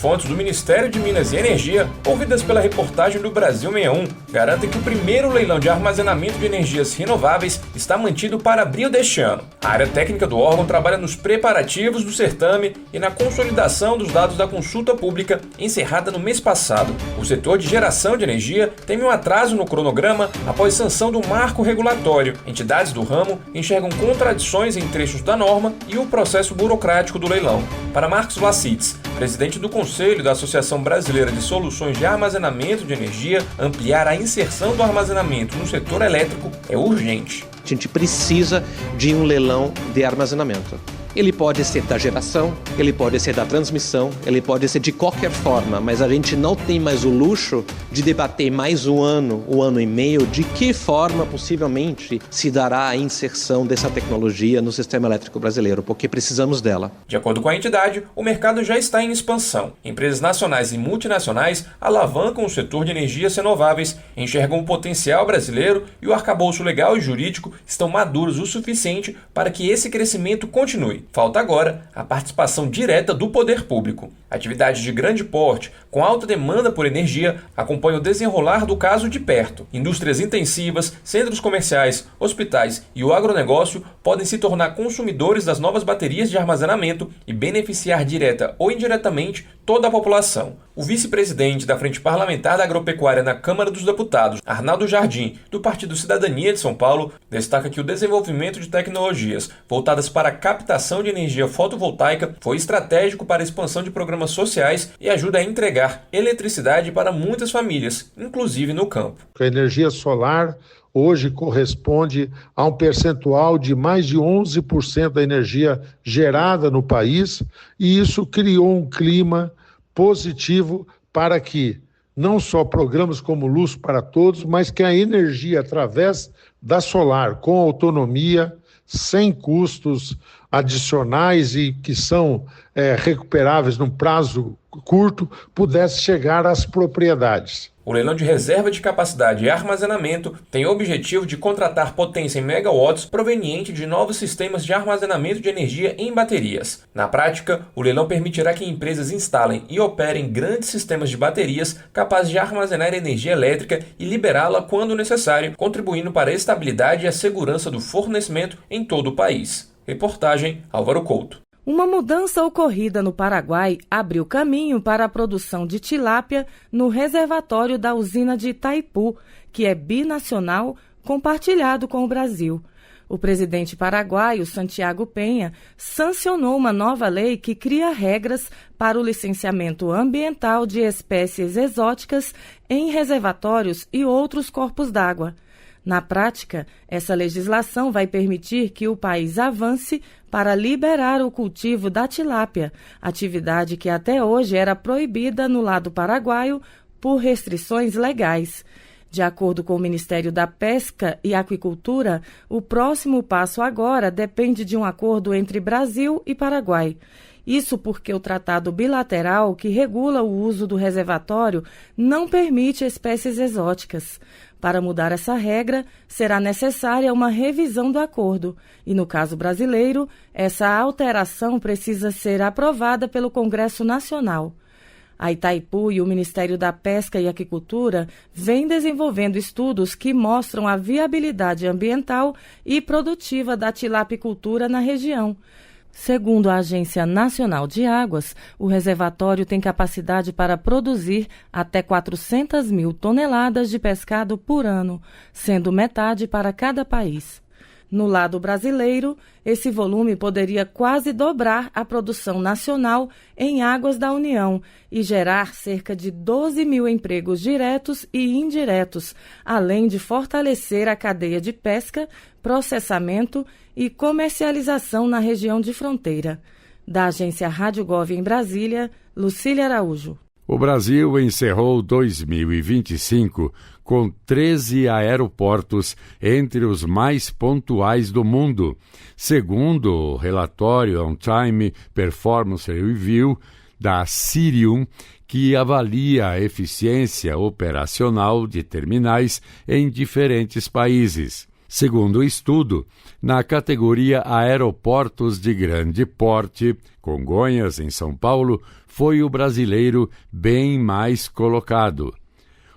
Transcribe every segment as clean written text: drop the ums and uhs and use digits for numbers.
Fontes do Ministério de Minas e Energia, ouvidas pela reportagem do Brasil 61, garantem que o primeiro leilão de armazenamento de energias renováveis está mantido para abril deste ano. A área técnica do órgão trabalha nos preparativos do certame e na consolidação dos dados da consulta pública encerrada no mês passado. O setor de geração de energia teme um atraso no cronograma após sanção do marco regulatório. Entidades do ramo enxergam contradições em trechos da norma e o processo burocrático do leilão. Para Marcos Vlasites, presidente do Conselho da Associação Brasileira de Soluções de Armazenamento de Energia, ampliar a inserção do armazenamento no setor elétrico é urgente. A gente precisa de um leilão de armazenamento. Ele pode ser da geração, ele pode ser da transmissão, ele pode ser de qualquer forma, mas a gente não tem mais o luxo de debater mais um ano e meio, de que forma possivelmente se dará a inserção dessa tecnologia no sistema elétrico brasileiro, porque precisamos dela. De acordo com a entidade, o mercado já está em expansão. Empresas nacionais e multinacionais alavancam o setor de energias renováveis, enxergam o potencial brasileiro e o arcabouço legal e jurídico estão maduros o suficiente para que esse crescimento continue. Falta agora a participação direta do poder público. Atividades de grande porte, com alta demanda por energia, acompanham o desenrolar do caso de perto. Indústrias intensivas, centros comerciais, hospitais e o agronegócio podem se tornar consumidores das novas baterias de armazenamento e beneficiar direta ou indiretamente toda a população. O vice-presidente da Frente Parlamentar da Agropecuária na Câmara dos Deputados, Arnaldo Jardim, do Partido Cidadania de São Paulo, destaca que o desenvolvimento de tecnologias voltadas para a captação de energia fotovoltaica foi estratégico para a expansão de programas sociais e ajuda a entregar eletricidade para muitas famílias, inclusive no campo. A energia solar hoje corresponde a um percentual de mais de 11% da energia gerada no país, e isso criou um clima positivo para que não só programas como Luz para Todos, mas que a energia através da solar, com autonomia, sem custos adicionais e que são recuperáveis num prazo curto, pudesse chegar às propriedades. O leilão de reserva de capacidade e armazenamento tem o objetivo de contratar potência em megawatts proveniente de novos sistemas de armazenamento de energia em baterias. Na prática, o leilão permitirá que empresas instalem e operem grandes sistemas de baterias capazes de armazenar energia elétrica e liberá-la quando necessário, contribuindo para a estabilidade e a segurança do fornecimento em todo o país. Reportagem Álvaro Couto. Uma mudança ocorrida no Paraguai abriu caminho para a produção de tilápia no reservatório da usina de Itaipu, que é binacional, compartilhado com o Brasil. O presidente paraguaio, Santiago Penha, sancionou uma nova lei que cria regras para o licenciamento ambiental de espécies exóticas em reservatórios e outros corpos d'água. Na prática, essa legislação vai permitir que o país avance para liberar o cultivo da tilápia, atividade que até hoje era proibida no lado paraguaio por restrições legais. De acordo com o Ministério da Pesca e Aquicultura, o próximo passo agora depende de um acordo entre Brasil e Paraguai. Isso porque o tratado bilateral que regula o uso do reservatório não permite espécies exóticas. Para mudar essa regra, será necessária uma revisão do acordo. E, no caso brasileiro, essa alteração precisa ser aprovada pelo Congresso Nacional. A Itaipu e o Ministério da Pesca e Aquicultura vêm desenvolvendo estudos que mostram a viabilidade ambiental e produtiva da tilapicultura na região. Segundo a Agência Nacional de Águas, o reservatório tem capacidade para produzir até 400 mil toneladas de pescado por ano, sendo metade para cada país. No lado brasileiro, esse volume poderia quase dobrar a produção nacional em águas da União e gerar cerca de 12 mil empregos diretos e indiretos, além de fortalecer a cadeia de pesca, processamento e comercialização na região de fronteira. Da agência Rádio Gov em Brasília, Lucília Araújo. O Brasil encerrou 2025 com 13 aeroportos entre os mais pontuais do mundo, segundo o relatório On Time Performance Review da Cirium, que avalia a eficiência operacional de terminais em diferentes países. Segundo o estudo, na categoria Aeroportos de Grande Porte, Congonhas, em São Paulo, foi o brasileiro bem mais colocado.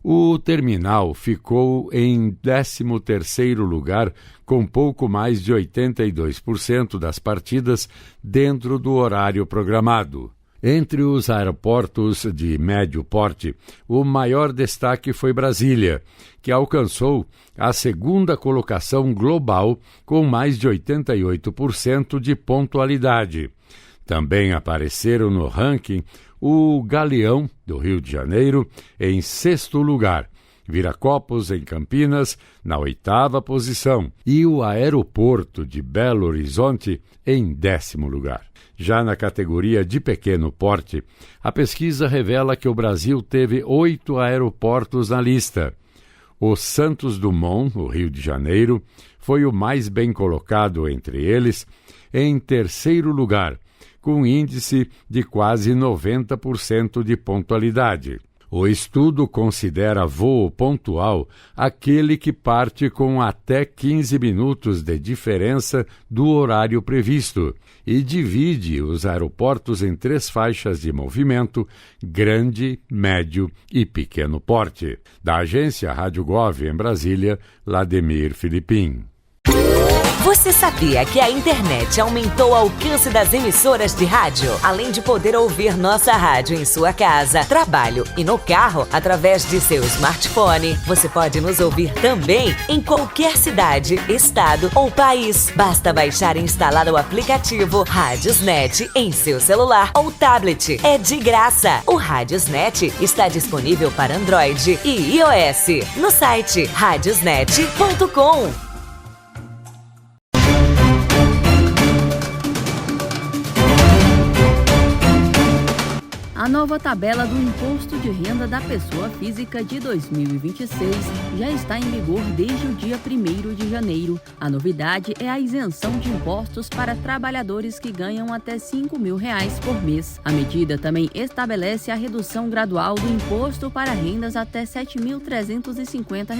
O terminal ficou em 13º lugar, com pouco mais de 82% das partidas dentro do horário programado. Entre os aeroportos de médio porte, o maior destaque foi Brasília, que alcançou a 2ª colocação global com mais de 88% de pontualidade. Também apareceram no ranking o Galeão, do Rio de Janeiro, em 6º lugar, Viracopos, em Campinas, na 8ª posição, e o Aeroporto de Belo Horizonte, em 10º lugar. Já na categoria de pequeno porte, a pesquisa revela que o Brasil teve 8 aeroportos na lista. O Santos Dumont, no Rio de Janeiro, foi o mais bem colocado entre eles, em 3º lugar, com índice de quase 90% de pontualidade. O estudo considera voo pontual aquele que parte com até 15 minutos de diferença do horário previsto e divide os aeroportos em 3 faixas de movimento: grande, médio e pequeno porte. Da agência Rádio Gov em Brasília, Lademir Filipim. Você sabia que a internet aumentou o alcance das emissoras de rádio? Além de poder ouvir nossa rádio em sua casa, trabalho e no carro, através de seu smartphone, você pode nos ouvir também em qualquer cidade, estado ou país. Basta baixar e instalar o aplicativo Radiosnet em seu celular ou tablet. É de graça. O Radiosnet está disponível para Android e iOS no site radiosnet.com. A nova tabela do Imposto de Renda da Pessoa Física de 2026 já está em vigor desde o dia 1º de janeiro. A novidade é a isenção de impostos para trabalhadores que ganham até R$ 5.000 por mês. A medida também estabelece a redução gradual do imposto para rendas até R$ 7.350.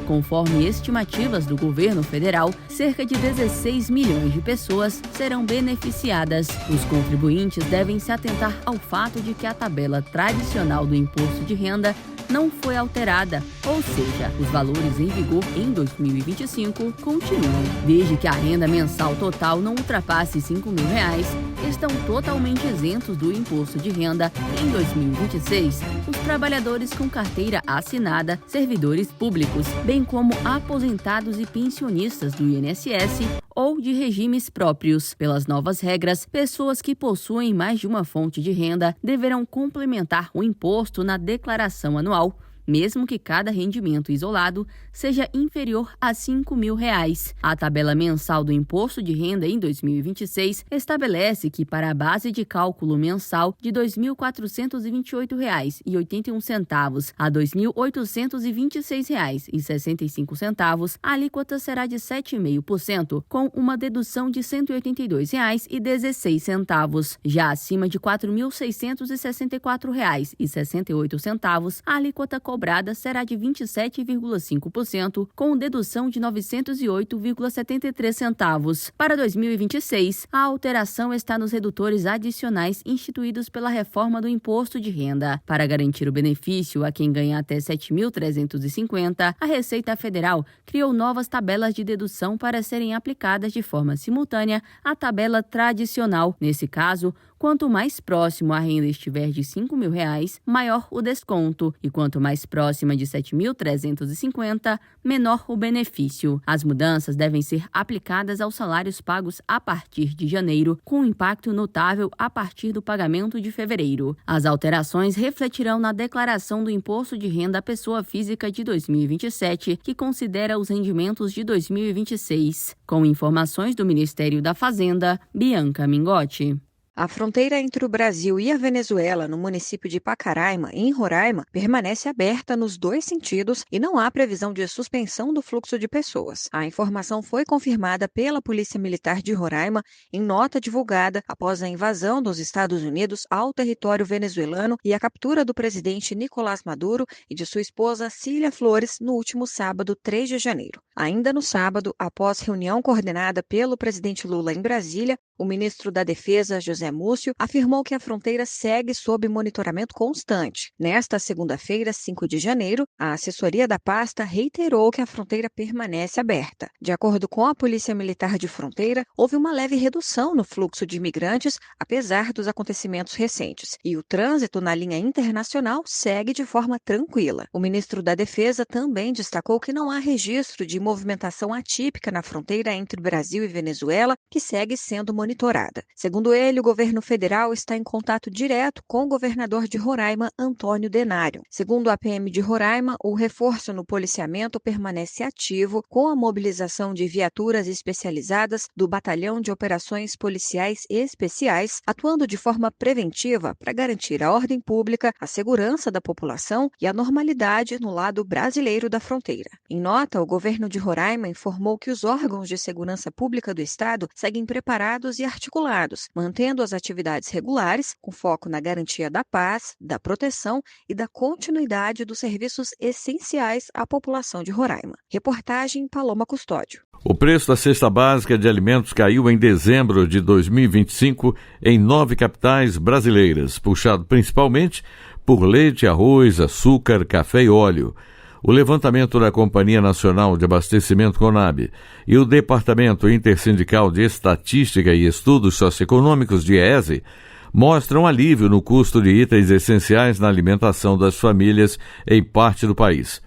Conforme estimativas do governo federal, cerca de 16 milhões de pessoas serão beneficiadas. Os contribuintes devem se atentar ao fato de que a tabela tradicional do imposto de renda não foi alterada, ou seja, os valores em vigor em 2025 continuam. Desde que a renda mensal total não ultrapasse R$ 5.000, estão totalmente isentos do imposto de renda em 2026 os trabalhadores com carteira assinada, servidores públicos, bem como aposentados e pensionistas do INSS ou de regimes próprios. Pelas novas regras, pessoas que possuem mais de uma fonte de renda deverão complementar o imposto na declaração anual, mesmo que cada rendimento isolado seja inferior a R$ 5.000. A tabela mensal do imposto de renda em 2026 estabelece que, para a base de cálculo mensal de R$ 2.428,81 a R$ 2.826,65, a alíquota será de 7,5%, com uma dedução de R$ 182,16. Já acima de R$ 4.664,68, a alíquota cobrada será de 27,5%, com dedução de R$ 908,73. Para 2026, a alteração está nos redutores adicionais instituídos pela reforma do imposto de renda. Para garantir o benefício a quem ganha até R$ 7.350, a Receita Federal criou novas tabelas de dedução para serem aplicadas de forma simultânea à tabela tradicional. Nesse caso, quanto mais próximo a renda estiver de R$ 5.000, maior o desconto, e quanto mais próxima de R$ 7.350, menor o benefício. As mudanças devem ser aplicadas aos salários pagos a partir de janeiro, com impacto notável a partir do pagamento de fevereiro. As alterações refletirão na declaração do Imposto de Renda à Pessoa Física de 2027, que considera os rendimentos de 2026. Com informações do Ministério da Fazenda, Bianca Mingotti. A fronteira entre o Brasil e a Venezuela, no município de Pacaraima, em Roraima, permanece aberta nos 2 sentidos e não há previsão de suspensão do fluxo de pessoas. A informação foi confirmada pela Polícia Militar de Roraima em nota divulgada após a invasão dos Estados Unidos ao território venezuelano e a captura do presidente Nicolás Maduro e de sua esposa Cília Flores no último sábado, 3 de janeiro. Ainda no sábado, após reunião coordenada pelo presidente Lula em Brasília, O ministro da Defesa, José Múcio, afirmou que a fronteira segue sob monitoramento constante. Nesta segunda-feira, 5 de janeiro, a assessoria da pasta reiterou que a fronteira permanece aberta. De acordo com a Polícia Militar de Fronteira, houve uma leve redução no fluxo de imigrantes, apesar dos acontecimentos recentes, e o trânsito na linha internacional segue de forma tranquila. O ministro da Defesa também destacou que não há registro de movimentação atípica na fronteira entre Brasil e Venezuela, que segue sendo monitorada. Segundo ele, o governo federal está em contato direto com o governador de Roraima, Antônio Denário. Segundo a PM de Roraima, o reforço no policiamento permanece ativo com a mobilização de viaturas especializadas do Batalhão de Operações Policiais Especiais, atuando de forma preventiva para garantir a ordem pública, a segurança da população e a normalidade no lado brasileiro da fronteira. Em nota, o governo de Roraima informou que os órgãos de segurança pública do estado seguem preparados e articulados, mantendo as atividades regulares, com foco na garantia da paz, da proteção e da continuidade dos serviços essenciais à população de Roraima. Reportagem Paloma Custódio. O preço da cesta básica de alimentos caiu em dezembro de 2025 em 9 capitais brasileiras, puxado principalmente por leite, arroz, açúcar, café e óleo. O levantamento da Companhia Nacional de Abastecimento Conab e o Departamento Intersindical de Estatística e Estudos Socioeconômicos de ESE mostram alívio no custo de itens essenciais na alimentação das famílias em parte do país.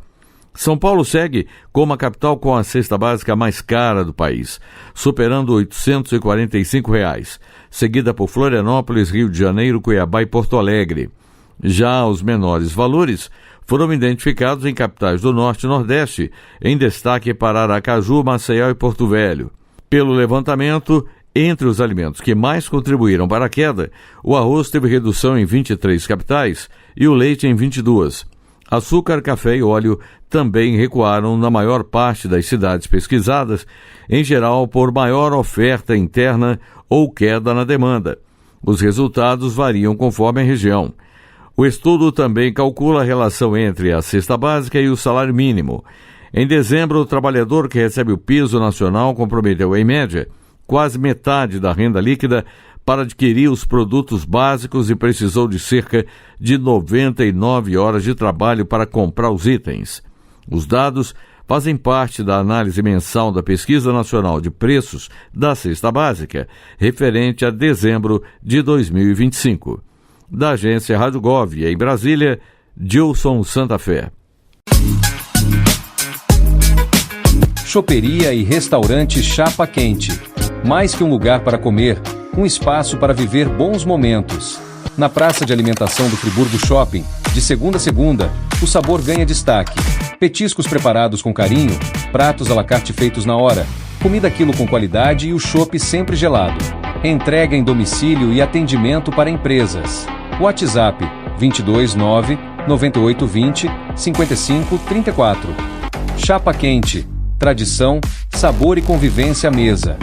São Paulo segue como a capital com a cesta básica mais cara do país, superando R$ 845, seguida por Florianópolis, Rio de Janeiro, Cuiabá e Porto Alegre. Já os menores valores foram identificados em capitais do Norte e Nordeste, em destaque para Aracaju, Maceió e Porto Velho. Pelo levantamento, entre os alimentos que mais contribuíram para a queda, o arroz teve redução em 23 capitais e o leite em 22. Açúcar, café e óleo também recuaram na maior parte das cidades pesquisadas, em geral por maior oferta interna ou queda na demanda. Os resultados variam conforme a região. O estudo também calcula a relação entre a cesta básica e o salário mínimo. Em dezembro, o trabalhador que recebe o piso nacional comprometeu, em média, quase metade da renda líquida para adquirir os produtos básicos e precisou de cerca de 99 horas de trabalho para comprar os itens. Os dados fazem parte da análise mensal da Pesquisa Nacional de Preços da Cesta Básica, referente a dezembro de 2025. Da agência Rádio Gov, em Brasília, Gilson Santa Fé. Choperia e restaurante Chapa Quente. Mais que um lugar para comer, um espaço para viver bons momentos. Na praça de alimentação do Friburgo Shopping, de segunda a segunda, o sabor ganha destaque. Petiscos preparados com carinho, pratos à la carte feitos na hora, comida quilo com qualidade e o chopp sempre gelado. Entrega em domicílio e atendimento para empresas. WhatsApp 229 9820 5534. Chapa Quente. Tradição, sabor e convivência à mesa.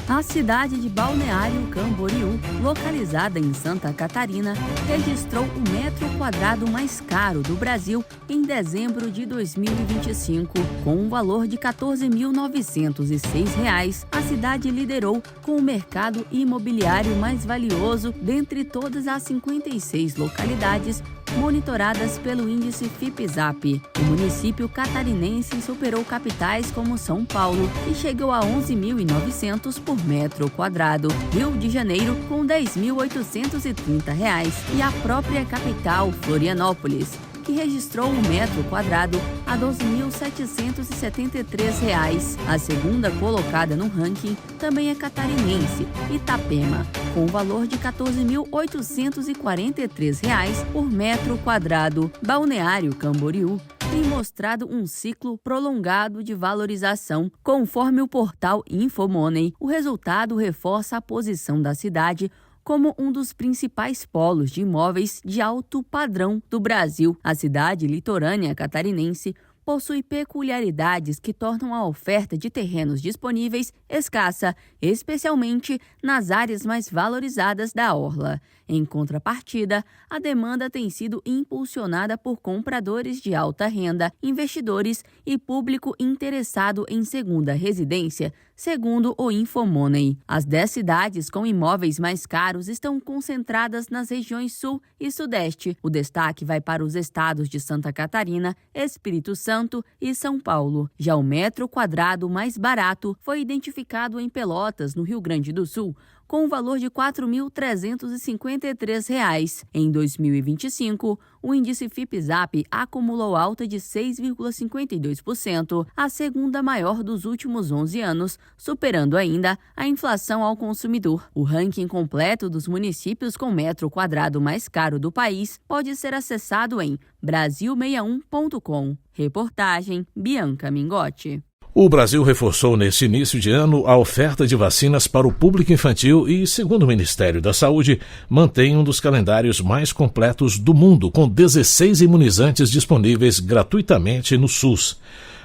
A cidade de Balneário Camboriú, localizada em Santa Catarina, registrou o metro quadrado mais caro do Brasil em dezembro de 2025. Com um valor de R$ 14.906, a cidade liderou com o mercado imobiliário mais valioso dentre todas as 56 localidades monitoradas pelo índice FIPZAP. O município catarinense superou capitais como São Paulo, que chegou a R$ 11.900 por metro quadrado, Rio de Janeiro com R$ 10.830 e a própria capital, Florianópolis, que registrou um metro quadrado a R$ 12.773. A segunda colocada no ranking também é catarinense, Itapema, com o valor de R$ 14.843 por metro quadrado. Balneário Camboriú tem mostrado um ciclo prolongado de valorização. Conforme o portal Infomoney, o resultado reforça a posição da cidade como um dos principais polos de imóveis de alto padrão do Brasil. A cidade litorânea catarinense possui peculiaridades que tornam a oferta de terrenos disponíveis escassa, especialmente nas áreas mais valorizadas da orla. Em contrapartida, a demanda tem sido impulsionada por compradores de alta renda, investidores e público interessado em segunda residência, segundo o Infomoney. As 10 cidades com imóveis mais caros estão concentradas nas regiões Sul e Sudeste. O destaque vai para os estados de Santa Catarina, Espírito Santo e São Paulo. Já o metro quadrado mais barato foi identificado em Pelotas, no Rio Grande do Sul, com um valor de R$ 4.353. Em 2025, o índice FIPZAP acumulou alta de 6,52%, a segunda maior dos últimos 11 anos, superando ainda a inflação ao consumidor. O ranking completo dos municípios com metro quadrado mais caro do país pode ser acessado em brasil61.com. Reportagem Bianca Mingotti. O Brasil reforçou neste início de ano a oferta de vacinas para o público infantil e, segundo o Ministério da Saúde, mantém um dos calendários mais completos do mundo, com 16 imunizantes disponíveis gratuitamente no SUS.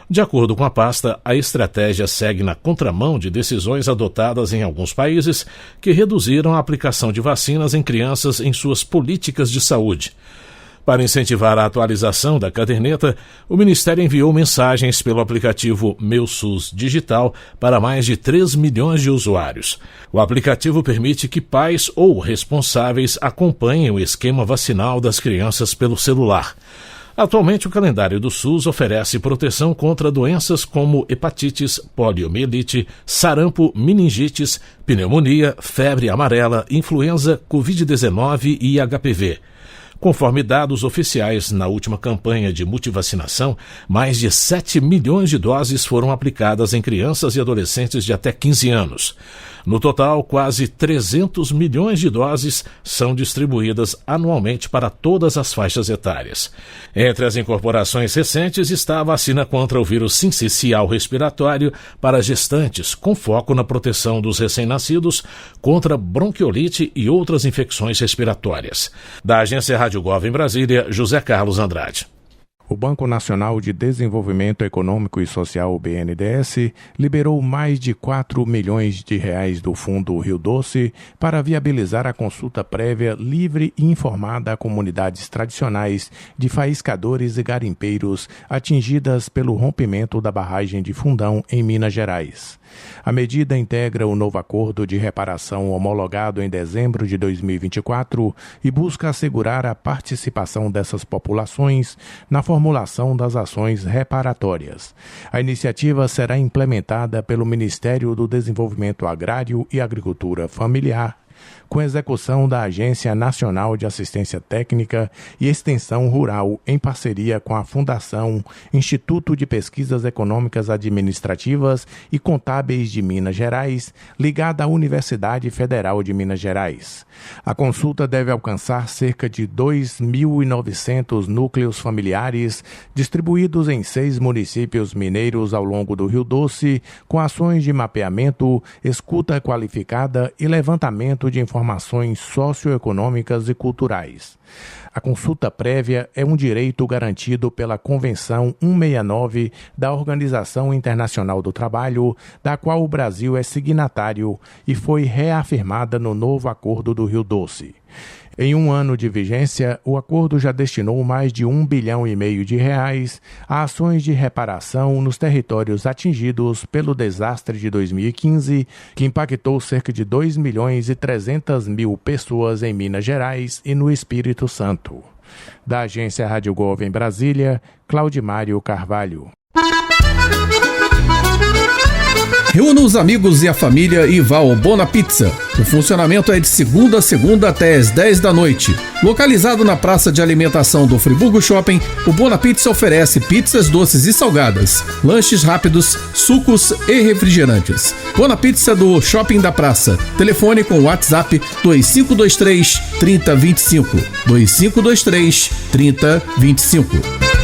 De acordo com a pasta, a estratégia segue na contramão de decisões adotadas em alguns países que reduziram a aplicação de vacinas em crianças em suas políticas de saúde. Para incentivar a atualização da caderneta, o Ministério enviou mensagens pelo aplicativo Meu SUS Digital para mais de 3 milhões de usuários. O aplicativo permite que pais ou responsáveis acompanhem o esquema vacinal das crianças pelo celular. Atualmente, o calendário do SUS oferece proteção contra doenças como hepatites, poliomielite, sarampo, meningites, pneumonia, febre amarela, influenza, Covid-19 e HPV. Conforme dados oficiais, na última campanha de multivacinação, mais de 7 milhões de doses foram aplicadas em crianças e adolescentes de até 15 anos. No total, quase 300 milhões de doses são distribuídas anualmente para todas as faixas etárias. Entre as incorporações recentes está a vacina contra o vírus sincicial respiratório para gestantes, com foco na proteção dos recém-nascidos contra bronquiolite e outras infecções respiratórias. Da Agência Rádio Gov em Brasília, José Carlos Andrade. O Banco Nacional de Desenvolvimento Econômico e Social, o BNDES, liberou mais de 4 milhões de reais do Fundo Rio Doce para viabilizar a consulta prévia livre e informada a comunidades tradicionais de faiscadores e garimpeiros atingidas pelo rompimento da barragem de Fundão, em Minas Gerais. A medida integra o novo acordo de reparação homologado em dezembro de 2024 e busca assegurar a participação dessas populações na formulação das ações reparatórias. A iniciativa será implementada pelo Ministério do Desenvolvimento Agrário e Agricultura Familiar, com execução da Agência Nacional de Assistência Técnica e Extensão Rural, em parceria com a Fundação Instituto de Pesquisas Econômicas Administrativas e Contábeis de Minas Gerais, ligada à Universidade Federal de Minas Gerais. A consulta deve alcançar cerca de 2.900 núcleos familiares, distribuídos em 6 municípios mineiros ao longo do Rio Doce, com ações de mapeamento, escuta qualificada e levantamento de informações socioeconômicas e culturais. A consulta prévia é um direito garantido pela Convenção 169 da Organização Internacional do Trabalho, da qual o Brasil é signatário e foi reafirmada no novo Acordo do Rio Doce. Em um ano de vigência, o acordo já destinou mais de 1,5 bilhão de reais a ações de reparação nos territórios atingidos pelo desastre de 2015, que impactou cerca de 2.300.000 pessoas em Minas Gerais e no Espírito Santo. Da Agência Rádio Gov em Brasília, Claudimário Carvalho. Reúna os amigos e a família e vá ao Bona Pizza. O funcionamento é de segunda a segunda até às 10 da noite. Localizado na praça de alimentação do Friburgo Shopping, o Bona Pizza oferece pizzas doces e salgadas, lanches rápidos, sucos e refrigerantes. Bona Pizza do Shopping da Praça. Telefone com WhatsApp 2523 3025. 2523 3025.